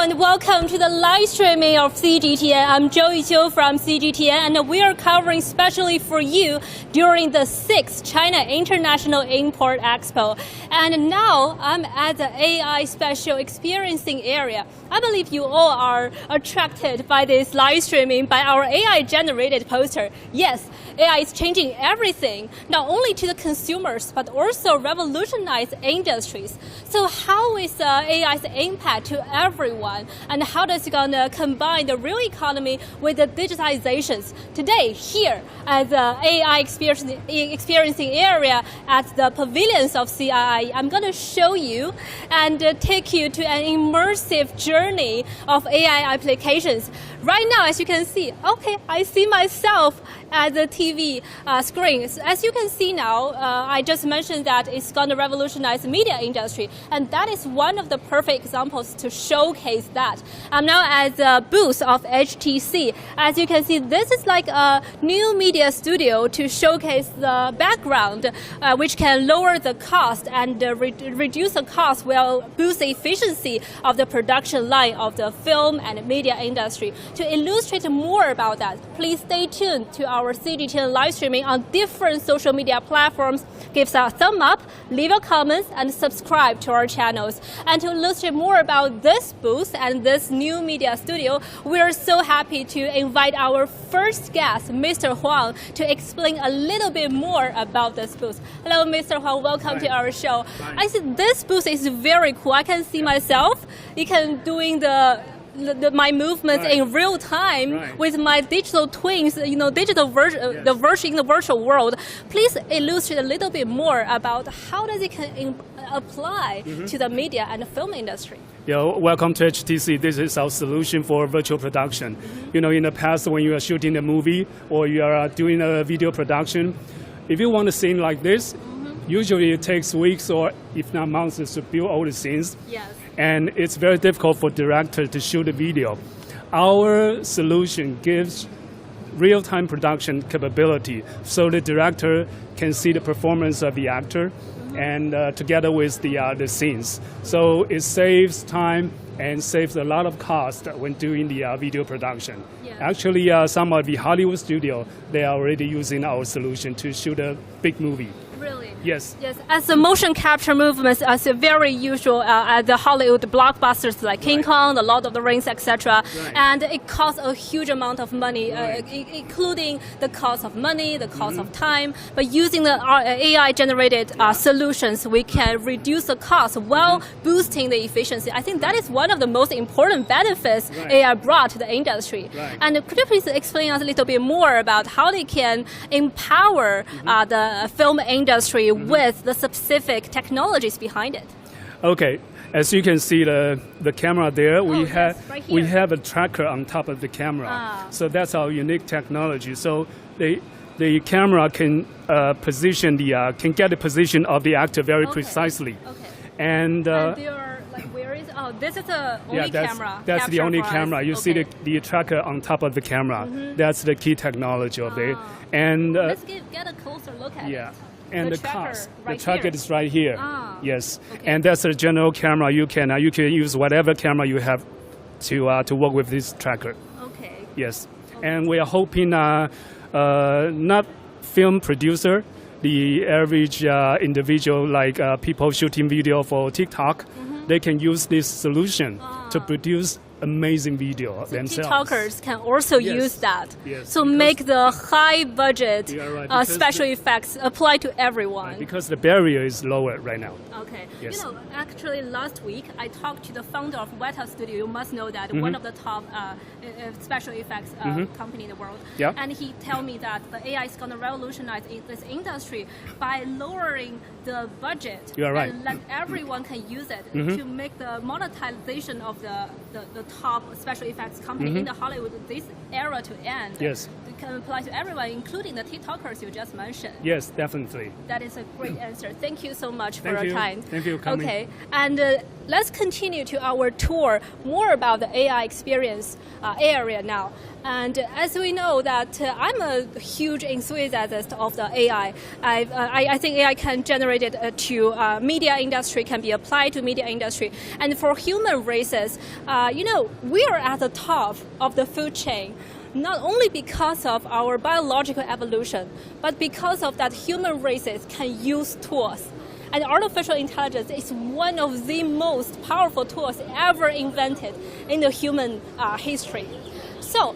and welcome to the live streaming of CGTN. I'm Yiqiu from CGTN, and we are covering specially for you during the 6th China International Import Expo. And now I'm at the AI Special Experiencing area. I believe you all are attracted by this live streaming, by our AI-generated poster. Yes, AI is changing everything, not only to the consumers, but also revolutionize industries. So how is AI's impact to everyone, and how does it gonna combine the real economy with the digitalizations? Today, here at the AI experiencing area at the pavilions of CIIE, I'm gonna show you and take you to an immersive journey of AI applications. Right now, as you can see, okay, I see myself at the TV screen. So as you can see now, I just mentioned that it's going to revolutionize the media industry, and that is one of the perfect examples to showcase that. I'm now at the booth of HTC. As you can see, this is like a new media studio to showcase the background, which can lower the cost and reduce the cost while boost the efficiency of the production line of the film and media industry. To illustrate more about that, please stay tuned to our CGTN live streaming on different social media platforms. Give us a thumb up, leave a comment, and subscribe to our channels. And to illustrate more about this booth and this new media studio, we are so happy to invite our first guest, Mr. Huang, to explain a little bit more about this booth. Hello, Mr. Huang, welcome to our show. I see this booth is very cool. I can see myself. You can doing my movements in real time with my digital twins, digital version, the version in the virtual world. Please illustrate a little bit more about how does it can apply to the media and the film industry. Yeah, welcome to HTC. This is our solution for virtual production. In the past, when you are shooting a movie or you are doing a video production, if you want a scene like this, usually it takes weeks or if not months to build all the scenes. Yes. And it's very difficult for director to shoot a video. Our solution gives real-time production capability, so the director can see the performance of the actor and together with the scenes. So it saves time and saves a lot of cost when doing the video production. Yeah. Actually, some of the Hollywood studios, they are already using our solution to shoot a big movie. Really? Yes. Yes. As the motion capture movements are very usual at the Hollywood blockbusters like King Kong, The Lord of the Rings, etc. And it costs a huge amount of money, including the cost of money, the cost of time. But using the AI-generated solutions, we can reduce the cost while boosting the efficiency. I think that is one of the most important benefits AI brought to the industry. And could you please explain us a little bit more about how they can empower the film industry with the specific technologies behind it? Okay, as you can see the camera there, we have a tracker on top of the camera. So that's our unique technology. So the camera can can get the position of the actor very precisely. Okay. And this is the only camera. That's the only camera. You see the tracker on top of the camera. That's the key technology of it. And let's get a closer look at it. And the tracker is right here. Yes, okay. And that's a general camera. You can use whatever camera you have to work with this tracker. Okay. Yes, and we are hoping not film producer, the average individual like people shooting video for TikTok, they can use this solution to produce amazing video themselves. TikTokers can also use that. Yes, so make the high budget special effects apply to everyone. Because the barrier is lower right now. Okay. Yes. Actually last week I talked to the founder of Weta Studio. You must know that one of the top special effects company in the world. Yeah. And he told me that the AI is going to revolutionize this industry by lowering the budget. You are right. And let everyone can use it to make the monetization of the top special effects company in the Hollywood this era to end. Yes. can apply to everyone, including the TikTokers you just mentioned. Yes, definitely. That is a great answer. Thank you so much for Thank your you. time. Thank you for coming. Okay, and let's continue to our tour more about the AI experience area now. And as we know that I'm a huge enthusiast of the AI. I think AI can generate it to media industry, can be applied to media industry. And for human races, we are at the top of the food chain, not only because of our biological evolution, but because of that human races can use tools. And artificial intelligence is one of the most powerful tools ever invented in the human history. So,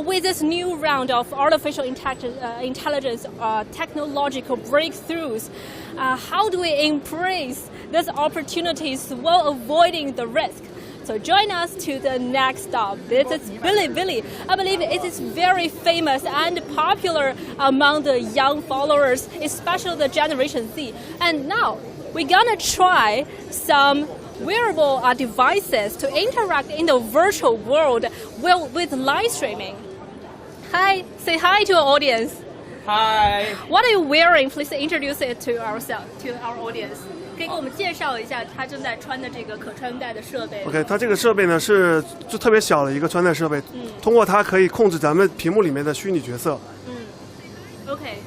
with this new round of artificial intelligence technological breakthroughs, how do we embrace these opportunities while avoiding the risk? So join us to the next stop. This is Billy. I believe it is very famous and popular among the young followers, especially the Generation Z. And now we're gonna try some wearable devices to interact in the virtual world with live streaming. Hi, say hi to our audience. Hi. What are you wearing? Please introduce it to our audience. 可以给我们介绍一下他正在穿的这个可穿戴的设备。OK， 它这个设备呢是就特别小的一个穿戴设备，通过它可以控制咱们屏幕里面的虚拟角色。Okay.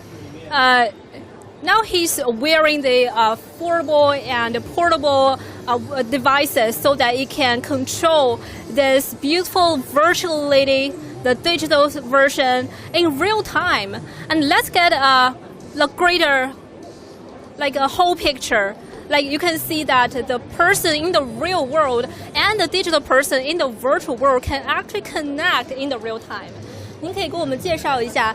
Now he's wearing the foldable and portable devices so that he can control this beautiful virtual lady, the digital version, in real time. And let's get a greater, like a whole picture. Like you can see that the person in the real world and the digital person in the virtual world can actually connect in the real time. 您可以给我们介绍一下，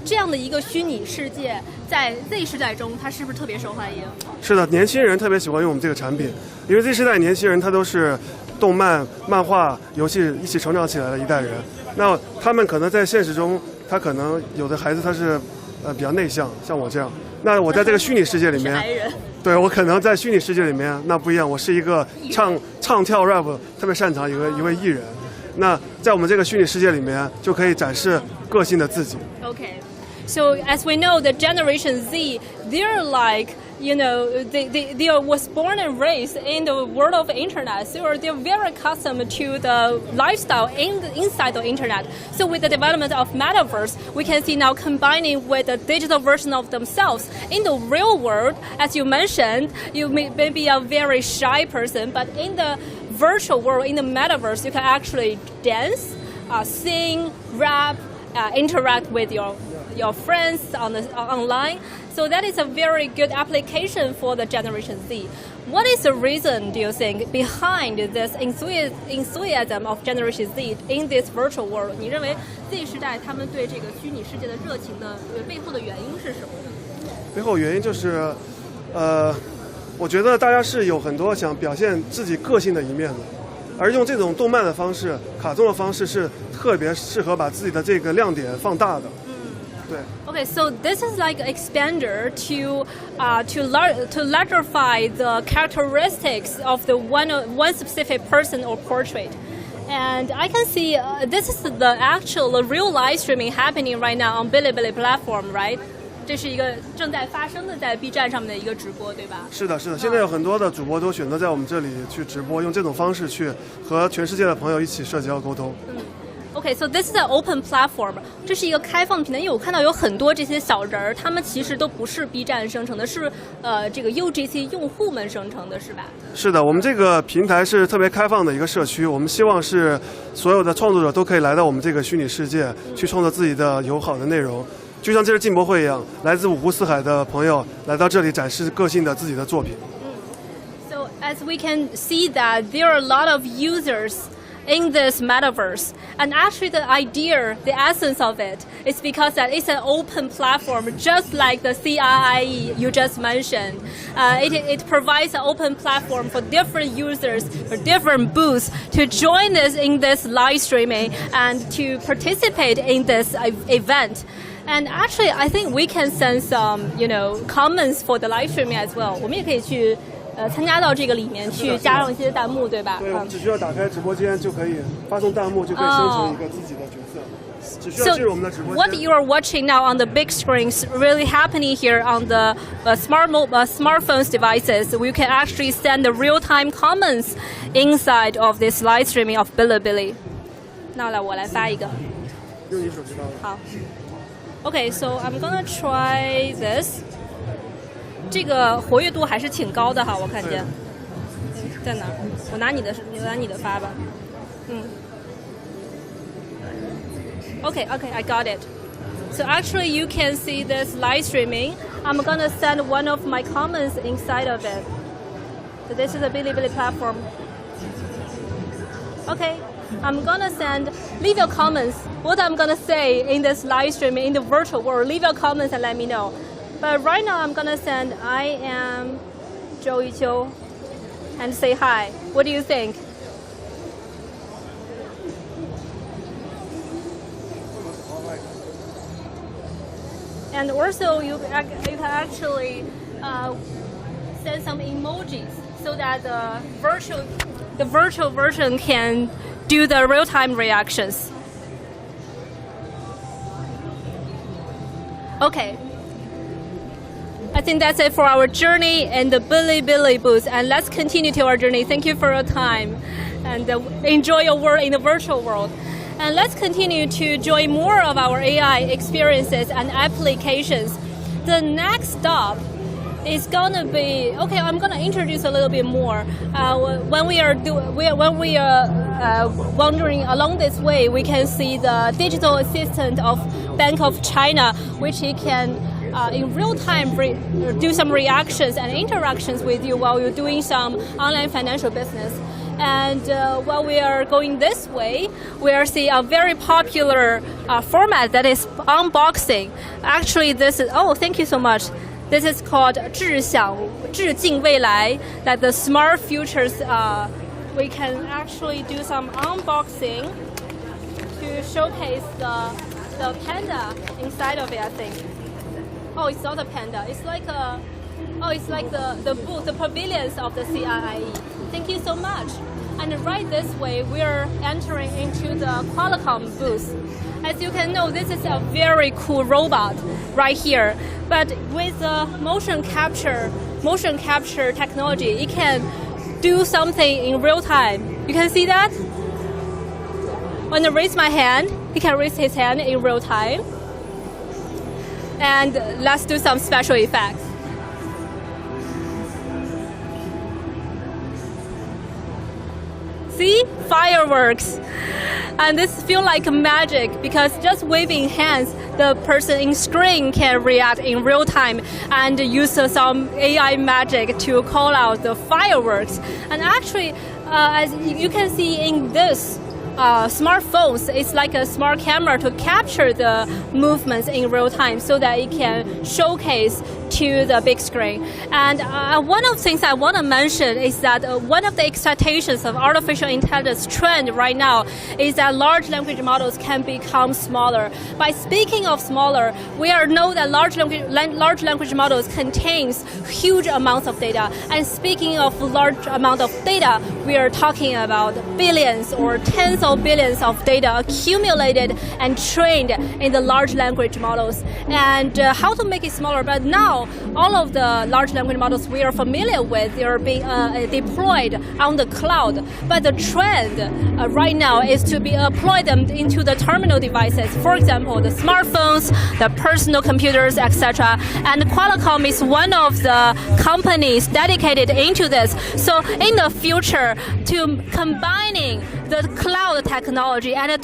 这样的一个虚拟世界在 Z 世代中，它是不是特别受欢迎？是的，年轻人特别喜欢用我们这个产品，因为 Z 世代年轻人他都是动漫、漫画、游戏一起成长起来的一代人。那他们可能在现实中，他可能有的孩子他是比较内向，像我这样。那我在这个虚拟世界里面，对我可能在虚拟世界里面那不一样，我是一个唱跳 rap 特别擅长一位艺人。那在我们这个虚拟世界里面，就可以展示个性的自己。Okay, so as we know, the Generation Z, they're like, they was born and raised in the world of internet, so they're very accustomed to the lifestyle inside the internet. So with the development of metaverse, we can see now combining with the digital version of themselves in the real world. As you mentioned, you may be a very shy person, but in the virtual world, in the metaverse, you can actually dance, sing, rap, interact with your friends online. So that is a very good application for the Generation Z. What is the reason, do you think, behind this enthusiasm of Generation Z in this virtual world? 你认为 Z 世代他们对这个虚拟世界的热情的背后的原因是什么呢？背后原因就是，我觉得大家是有很多想表现自己个性的一面的，而用这种动漫的方式、卡通的方式是特别适合把自己的这个亮点放大的。对。Okay, so this is like an expander to electrify the characteristics of the one specific person or portrait. And I can see this is the real live streaming happening right now on Bilibili platform, right? 这是一个正在发生的在 B 站上面的一个直播，对吧？是的，是的。现在有很多的主播都选择在我们这里去直播，用这种方式去和全世界的朋友一起社交沟通。Okay, so this is an open platform. 这是一个开放平台，因为我看到有很多这些小人儿，他们其实都不是 B 站生成的，是这个 UGC 用户们生成的，是吧？是的，我们这个平台是特别开放的一个社区，我们希望是所有的创作者都可以来到我们这个虚拟世界，去创作自己的友好的内容。就像这次进博会一样，来自五湖四海的朋友来到这里展示个性的自己的作品。So as we can see that there are a lot of users in this metaverse, and actually the idea, the essence of it, is because that it's an open platform, just like the CIIE you just mentioned. It provides an open platform for different users, for different booths to join us in this live streaming and to participate in this event. And actually, I think we can send some, comments for the live streaming as well. 我们也可以去参加到这个里面去加上一些弹幕，对吧？对，我们只需要打开直播间就可以发送弹幕，就可以生成一个自己的角色。只需要进入我们的直播 what 间。 you are watching now on the big screens really happening here on the smartphones devices. We can actually send the real-time comments inside of this live streaming of Bilibili. 那我来发一个。用你手机发吧。好。Okay, so I'm gonna try this. 这个活跃度还是挺高的哈，我看见。在哪儿？我拿你的发吧。Okay, I got it. So actually you can see this live streaming. I'm gonna send one of my comments inside of it. So this is a Bilibili platform. Okay, I'm gonna leave your comments. What I'm gonna say in this live streaming in the virtual world, leave your comments and let me know. But right now I'm gonna send I am Yiqiu and say hi. What do you think? And also you can actually send some emojis so that the virtual version can do the real-time reactions. Okay. I think that's it for our journey in the Bilibili booth. And let's continue to our journey. Thank you for your time. And enjoy your work in the virtual world. And let's continue to join more of our AI experiences and applications. The next stop is gonna be I'm gonna introduce a little bit more. When we are wandering along this way, we can see the digital assistant of Bank of China, which it can in real time do some reactions and interactions with you while you're doing some online financial business. And while we are going this way, we are seeing a very popular format that is unboxing. Actually, this is, thank you so much. This is called 致敬未来, that the smart futures, we can actually do some unboxing to showcase the panda inside of it, I think. Oh, it's not a panda. It's like the booth, the pavilions of the CIIE. Thank you so much. And right this way, we're entering into the Qualcomm booth. As you can know, this is a very cool robot right here. But with the motion capture technology, it can do something in real time. You can see that? When I raise my hand, he can raise his hand in real time. And let's do some special effects. See? Fireworks. And this feels like magic because just waving hands, the person in screen can react in real time and use some AI magic to call out the fireworks. And actually, as you can see in this smartphones, it's like a smart camera to capture the movements in real time so that it can showcase to the big screen. And one of the things I want to mention is that one of the expectations of artificial intelligence trend right now is that large language models can become smaller. By speaking of smaller, we know that large language models contains huge amounts of data. And speaking of large amount of data, we are talking about billions or tens of billions of data accumulated and trained in the large language models. And how to make it smaller? But now, all of the large language models we are familiar with, they are being deployed on the cloud. But the trend right now is to deploy them into the terminal devices. For example, the smartphones, the personal computers, etc. And Qualcomm is one of the companies dedicated into this. So in the future, to combining the cloud technology and the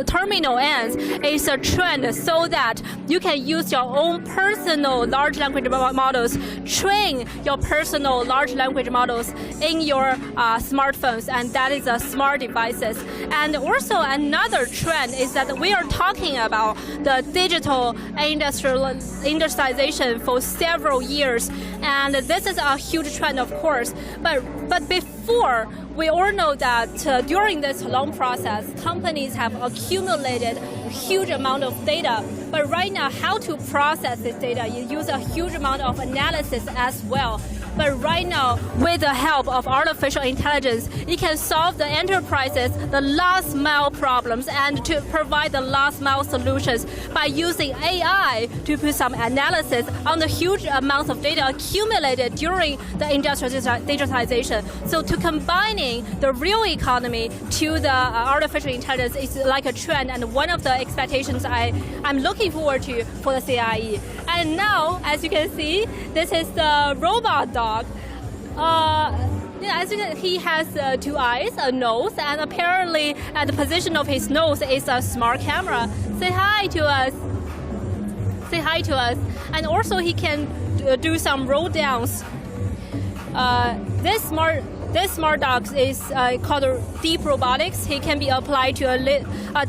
terminal ends is a trend so that you can use your own personal large language models, train your personal large language models in your smartphones, and that is smart devices. And also another trend is that we are talking about the digital industrialization for several years, and this is a huge trend, of course. But before, we all know that during this long process, companies have accumulated a huge amount of data. But right now, how to process this data, you use a huge amount of analysis as well. But right now, with the help of artificial intelligence, it can solve the enterprises, the last mile problems, and to provide the last mile solutions by using AI to put some analysis on the huge amounts of data accumulated during the industrial digitalization. So to combining the real economy to the artificial intelligence is like a trend and one of the expectations I'm looking forward to for the CIIE. And now, as you can see, this is the robot dog. As you can, he has 2 eyes, a nose, and apparently at the position of his nose is a smart camera. Say hi to us. Say hi to us. And also he can do some roll downs. This smart dog is called deep robotics. He can be applied to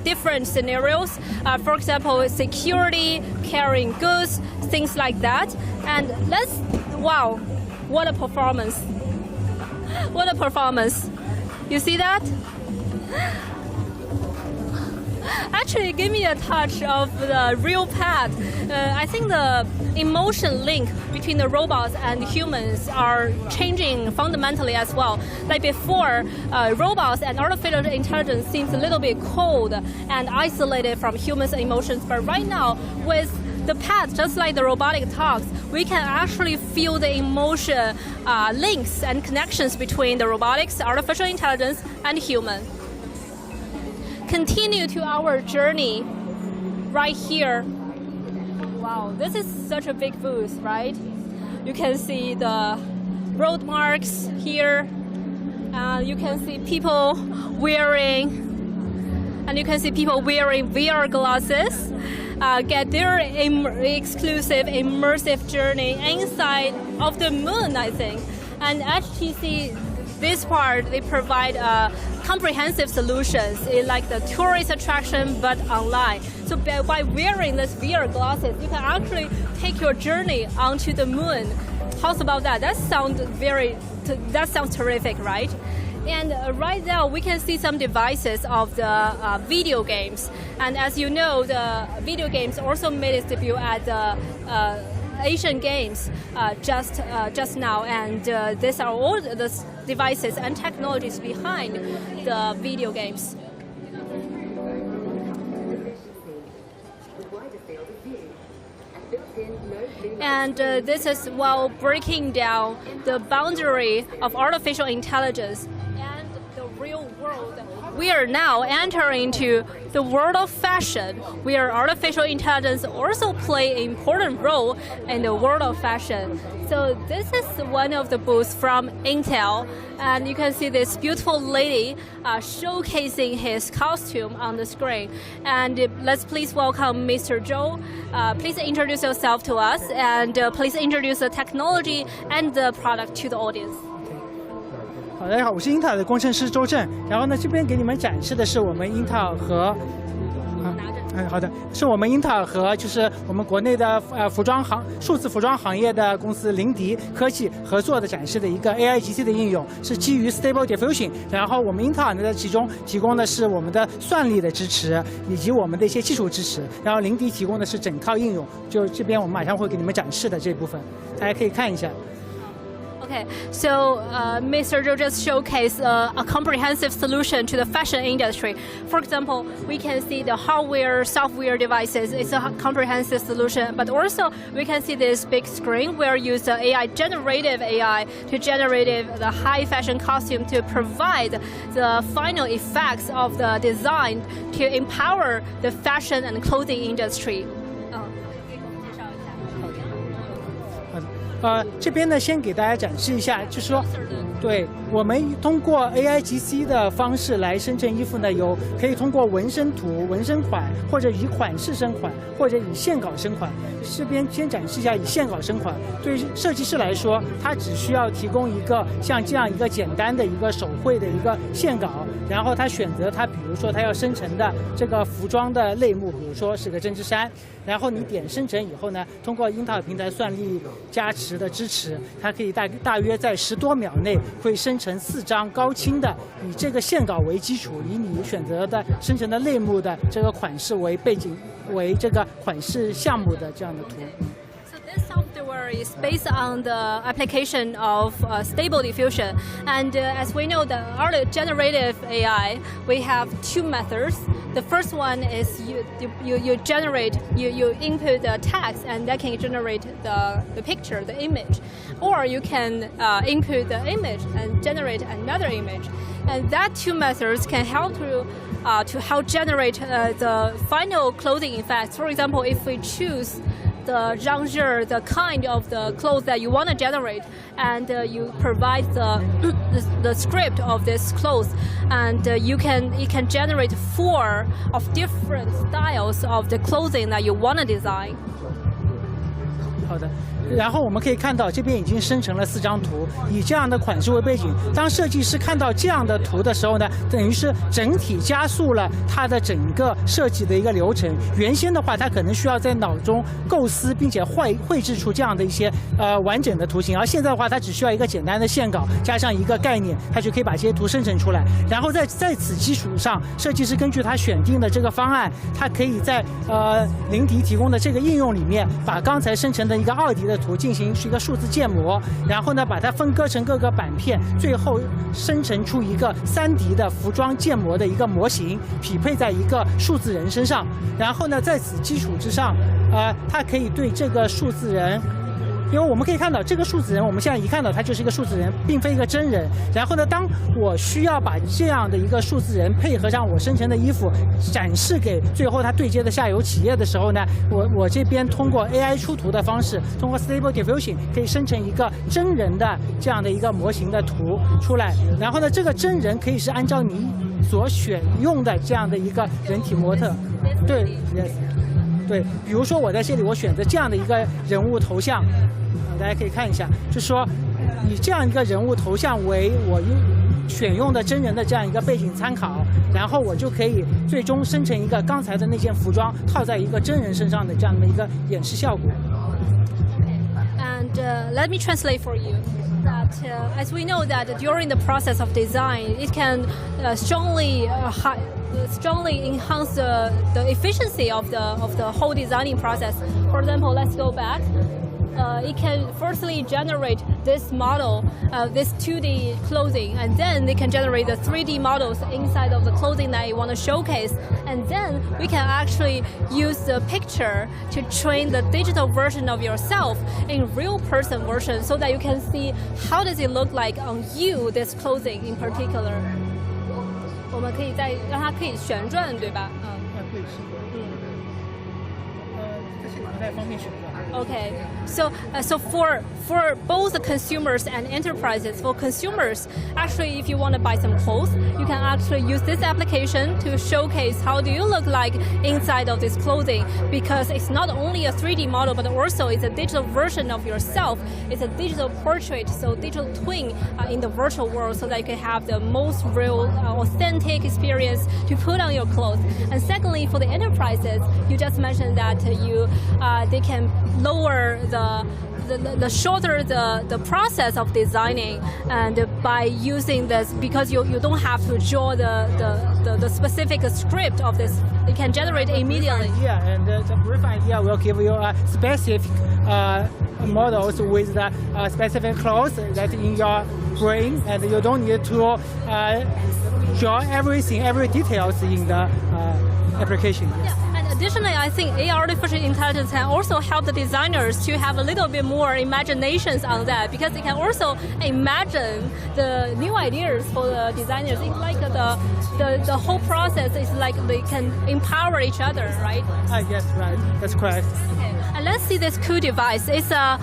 different scenarios. For example, security, carrying goods, things like that. And wow, what a performance. What a performance. You see that? Actually, give me a touch of the real pet. I think the emotion link between the robots and humans are changing fundamentally as well. Like before, robots and artificial intelligence seems a little bit cold and isolated from humans' emotions. But right now, with the pet, just like the robotic dogs, we can actually feel the emotion links and connections between the robotics, artificial intelligence, and human. Continue to our journey right here. Wow, this is such a big booth, right? You can see the road marks here. You can see people wearing VR glasses. Get their exclusive immersive journey inside of the moon, I think. And HTC, this part, they provide comprehensive solutions in like the tourist attraction, but online. So by wearing this VR glasses, you can actually take your journey onto the moon. How's about that? That sounds terrific, right? And right now, we can see some devices of the video games. And as you know, the video games also made its debut at the Asian Games just now. And these are all the devices and technologies behind the video games. And this is while breaking down the boundary of artificial intelligence and the real world. We are now entering into the world of fashion, where artificial intelligence also play an important role in the world of fashion. So this is one of the booths from Intel, and you can see this beautiful lady showcasing his costume on the screen. And let's please welcome Mr. Zhou. Please introduce yourself to us, and please introduce the technology and the product to the audience. 好，大家好，我是英特尔的工程师周正。然后呢，这边给你们展示的是我们英特尔和，好的，是我们英特尔和就是我们国内的数字服装行业的公司林迪科技合作的展示的一个 AIGC 的应用，是基于 Stable Diffusion。然后我们英特尔呢在其中提供的是我们的算力的支持，以及我们的一些技术支持。然后林迪提供的是整套应用，就这边我们马上会给你们展示的这部分，大家可以看一下。 Okay, so Mr. Zhou just showcased a comprehensive solution to the fashion industry. For example, we can see the hardware, software devices. It's a comprehensive solution, but also we can see this big screen where you use the generative AI to generate the high fashion costume to provide the final effects of the design to empower the fashion and clothing industry. 这边呢，先给大家展示一下，就是说，对我们通过 AIGC 的方式来生成衣服呢，可以通过纹身图、纹身款，或者以款式生款，或者以线稿生款。这边先展示一下以线稿生款。对于设计师来说，他只需要提供一个像这样一个简单的一个手绘的一个线稿，然后他选择他，比如说他要生成的这个服装的类目，比如说是个针织衫，然后你点生成以后呢，通过英特尔平台算力加持的支持，它可以大约在10多秒内会生成4张高清的，以这个线稿为基础，以你选择的生成的类目的这个款式为背景，为这个款式项目的这样的图。This software is based on the application of stable diffusion, and as we know, the early generative AI, we have two methods. The first one is you input the text, and that can generate the picture, the image, or you can input the image and generate another image, and that two methods can help to help generate the final clothing effects. For example, if we choose the genre, the kind of the clothes that you want to generate, and you provide the script of this clothes, and it can generate 4 of different styles of the clothing that you want to design. 好的。然后我们可以看到，这边已经生成了4张图，以这样的款式为背景。当设计师看到这样的图的时候呢，等于是整体加速了它的整个设计的一个流程。原先的话，他可能需要在脑中构思，并且绘制出这样的一些完整的图形，而现在的话，它只需要一个简单的线稿加上一个概念，它就可以把这些图生成出来。然后在此基础上，设计师根据他选定的这个方案，他可以在零迪提供的这个应用里面，把刚才生成的一个2D 的图进行一个数字建模，然后呢把它分割成各个板片，最后生成出一个3D 的服装建模的一个模型，匹配在一个数字人身上。然后呢在此基础之上，它可以对这个数字人。因为我们可以看到这个数字人，我们现在一看到它就是一个数字人，并非一个真人。然后呢，当我需要把这样的一个数字人配合上我生成的衣服，展示给最后它对接的下游企业的时候呢，我这边通过 AI 出图的方式，通过 Stable Diffusion 可以生成一个真人的这样的一个模型的图出来。然后呢，这个真人可以是按照你所选用的这样的一个人体模特，对 ，yes。对，比如说我在这里，我选择这样的一个人物头像，大家可以看一下，就是说以这样一个人物头像为我选用的真人的这样一个背景参考，然后我就可以最终生成一个刚才的那件服装套在一个真人身上的这样的一个演示效果。And let me translate for you. That as we know that during the process of design, it can strongly enhance the efficiency of the whole designing process. For example, let's go back. It can firstly generate this model, this 2D clothing, and then they can generate the 3D models inside of the clothing that you want to showcase. And then we can actually use the picture to train the digital version of yourself in real person version, so that you can see how does it look like on you, this clothing in particular. 我们可以再让它可以旋转，对吧？可以是。这是不太方便选择。Okay, so for both the consumers and enterprises, for consumers, actually, if you want to buy some clothes, you can actually use this application to showcase how do you look like inside of this clothing, because it's not only a 3D model, but also it's a digital version of yourself. It's a digital portrait, so digital twin in the virtual world, so that you can have the most real, authentic experience to put on your clothes. And secondly, for the enterprises, you just mentioned that they can lower the shorter the process of designing, and by using this, because you don't have to draw the specific script of this, it can generate immediately. Yeah, and the brief idea will give you a specific models with the specific clothes that in your brain, and you don't need to draw everything, every details in the application. Yeah. Additionally, I think AI artificial intelligence can also help the designers to have a little bit more imaginations on that, because they can also imagine the new ideas for the designers. It's like the whole process is like they can empower each other, right? Yes, right. That's correct. Okay. And let's see this cool device. It's a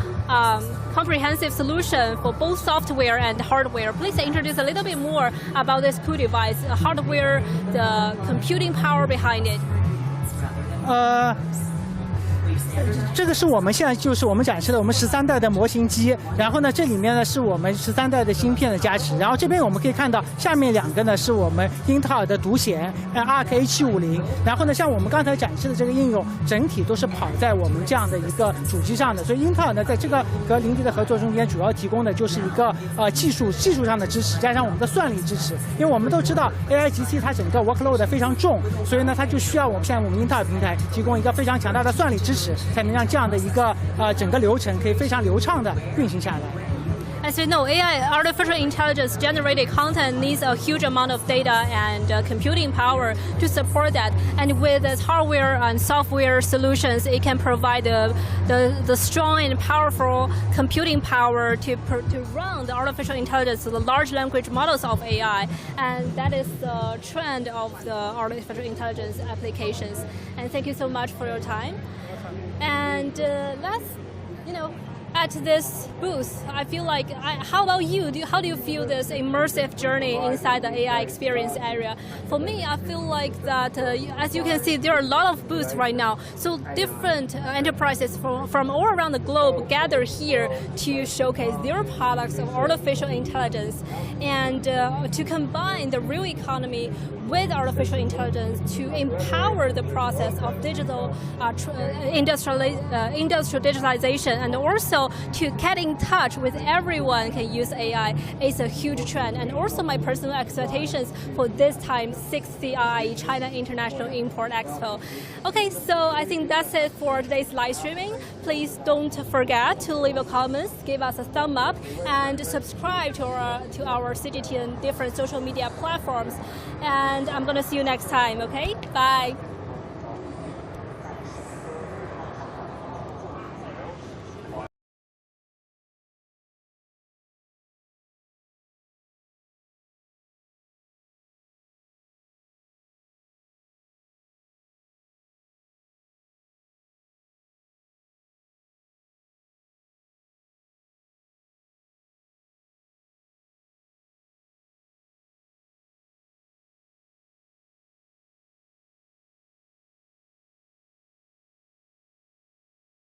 comprehensive solution for both software and hardware. Please introduce a little bit more about this cool device, the hardware, the computing power behind it. 这个是我们现在就是我们展示的我们13代的模型机，然后呢，这里面呢是我们13代的芯片的加持，然后这边我们可以看到下面2个呢是我们英特尔的独显ARC A750，然后呢，像我们刚才展示的这个应用，整体都是跑在我们这样的一个主机上的，所以英特尔呢在这个和林迪的合作中间，主要提供的就是一个技术上的支持，加上我们的算力支持，因为我们都知道 AIGC 它整个 workload 非常重，所以呢，它就需要我们英特尔平台提供一个非常强大的算力支持。始，才能让这样的一个整个流程可以非常流畅的运行下来。As you know, AI, artificial intelligence generated content needs a huge amount of data and computing power to support that. And with its hardware and software solutions, it can provide the strong and powerful computing power to run the artificial intelligence, the large language models of AI. And that is the trend of the artificial intelligence applications. And thank you so much for your time. And let's, at this booth, I feel like, how about you? How do you feel this immersive journey inside the AI experience area? For me, I feel like that, as you can see, there are a lot of booths right now. So different enterprises from all around the globe gather here to showcase their products of artificial intelligence and to combine the real economy with artificial intelligence to empower the process of digital industrial digitalization, and also to get in touch with everyone can use AI is a huge trend. And also my personal expectations for this time 6th CIIE, China International Import Expo. Okay, so I think that's it for today's live streaming. Please don't forget to leave a comment, give us a thumb up, and subscribe to our CGTN different social media platforms. And I'm gonna see you next time, okay? Bye.